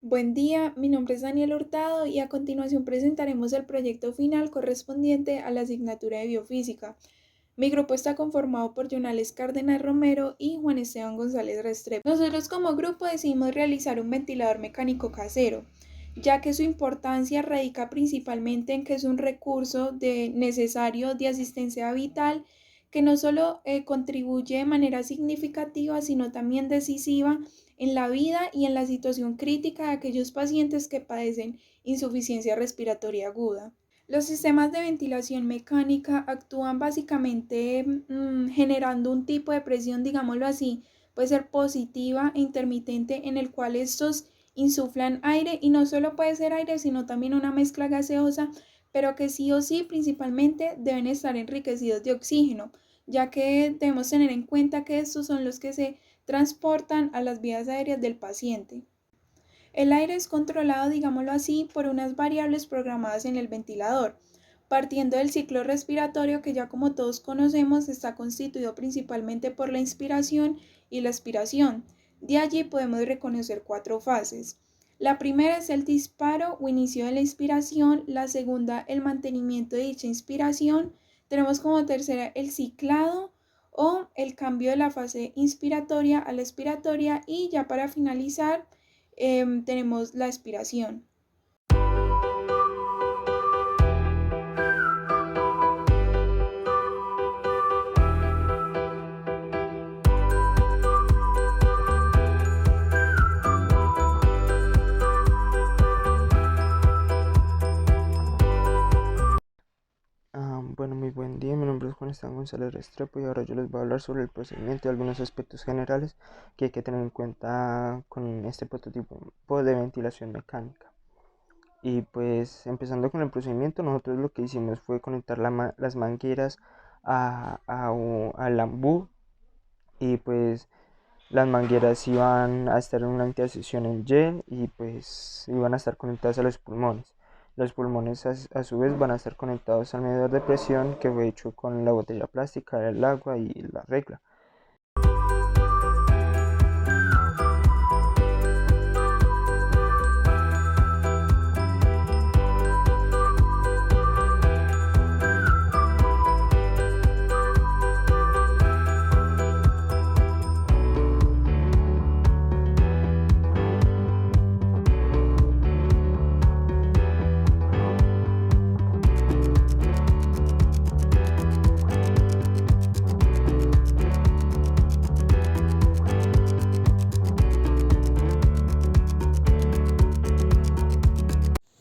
Buen día, mi nombre es Daniel Hurtado y a continuación presentaremos el proyecto final correspondiente a la asignatura de Biofísica. Mi grupo está conformado por Jonales Cárdenas Romero y Juan Esteban González Restrepo. Nosotros como grupo decidimos realizar un ventilador mecánico casero, ya que su importancia radica principalmente en que es un recurso necesario de asistencia vital que no solo contribuye de manera significativa, sino también decisiva en la vida y en la situación crítica de aquellos pacientes que padecen insuficiencia respiratoria aguda. Los sistemas de ventilación mecánica actúan básicamente generando un tipo de presión, digámoslo así, puede ser positiva e intermitente, en el cual estos insuflan aire, y no solo puede ser aire, sino también una mezcla gaseosa, pero que sí o sí principalmente deben estar enriquecidos de oxígeno, ya que debemos tener en cuenta que estos son los que se transportan a las vías aéreas del paciente. El aire es controlado, digámoslo así, por unas variables programadas en el ventilador, partiendo del ciclo respiratorio que, ya como todos conocemos, está constituido principalmente por la inspiración y la expiración. De allí podemos reconocer cuatro fases. La primera es el disparo o inicio de la inspiración, la segunda el mantenimiento de dicha inspiración, tenemos como tercera el ciclado o el cambio de la fase inspiratoria a la expiratoria, y ya para finalizar tenemos la expiración. Bueno, muy buen día, mi nombre es Juan Esteban González Restrepo y ahora yo les voy a hablar sobre el procedimiento y algunos aspectos generales que hay que tener en cuenta con este prototipo de ventilación mecánica. Y pues empezando con el procedimiento, nosotros lo que hicimos fue conectar las mangueras al ambú, y pues las mangueras iban a estar en una intercesión en Y y pues iban a estar conectadas a los pulmones. Los pulmones a su vez van a estar conectados al medidor de presión, que fue hecho con la botella plástica, el agua y la regla.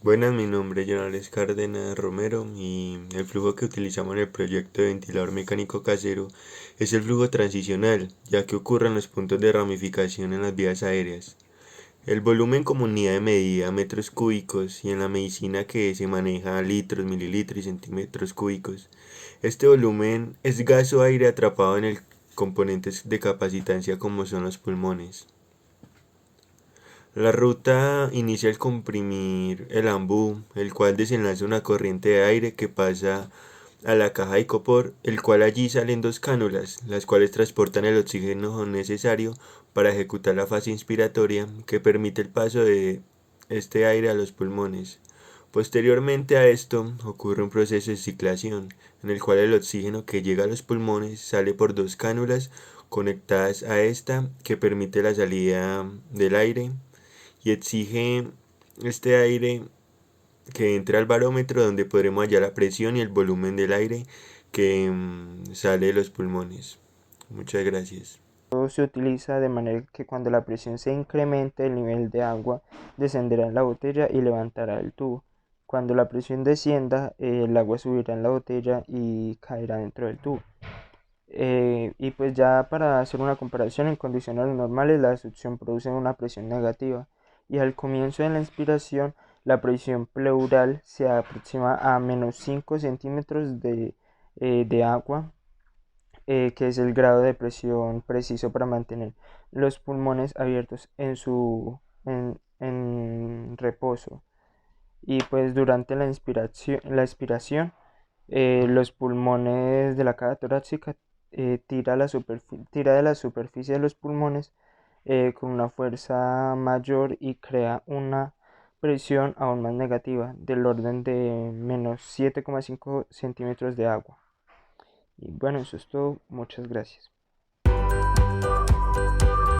Buenas, mi nombre es Jonales Cárdenas Romero y el flujo que utilizamos en el proyecto de ventilador mecánico casero es el flujo transicional, ya que ocurre en los puntos de ramificación en las vías aéreas. El volumen como unidad de medida, metros cúbicos, y en la medicina que se maneja litros, mililitros y centímetros cúbicos. Este volumen es gas o aire atrapado en el componentes de capacitancia como son los pulmones. La ruta inicia al comprimir el ambú, el cual desenlaza una corriente de aire que pasa a la caja de copor, el cual allí salen dos cánulas, las cuales transportan el oxígeno necesario para ejecutar la fase inspiratoria que permite el paso de este aire a los pulmones. Posteriormente a esto ocurre un proceso de ciclación, en el cual el oxígeno que llega a los pulmones sale por dos cánulas conectadas a esta, que permite la salida del aire y exige este aire que entre al barómetro, donde podremos hallar la presión y el volumen del aire que sale de los pulmones. Muchas gracias. Todo se utiliza de manera que cuando la presión se incremente, el nivel de agua descenderá en la botella y levantará el tubo. Cuando la presión descienda, el agua subirá en la botella y caerá dentro del tubo. Y pues ya para hacer una comparación, en condiciones normales la succión produce una presión negativa, y al comienzo de la inspiración la presión pleural se aproxima a menos 5 centímetros de agua, que es el grado de presión preciso para mantener los pulmones abiertos en reposo. Y pues durante la expiración, los pulmones de la caja torácica tira de la superficie de los pulmones con una fuerza mayor y crea una presión aún más negativa del orden de menos 7,5 centímetros de agua. Y bueno, eso es todo. Muchas gracias.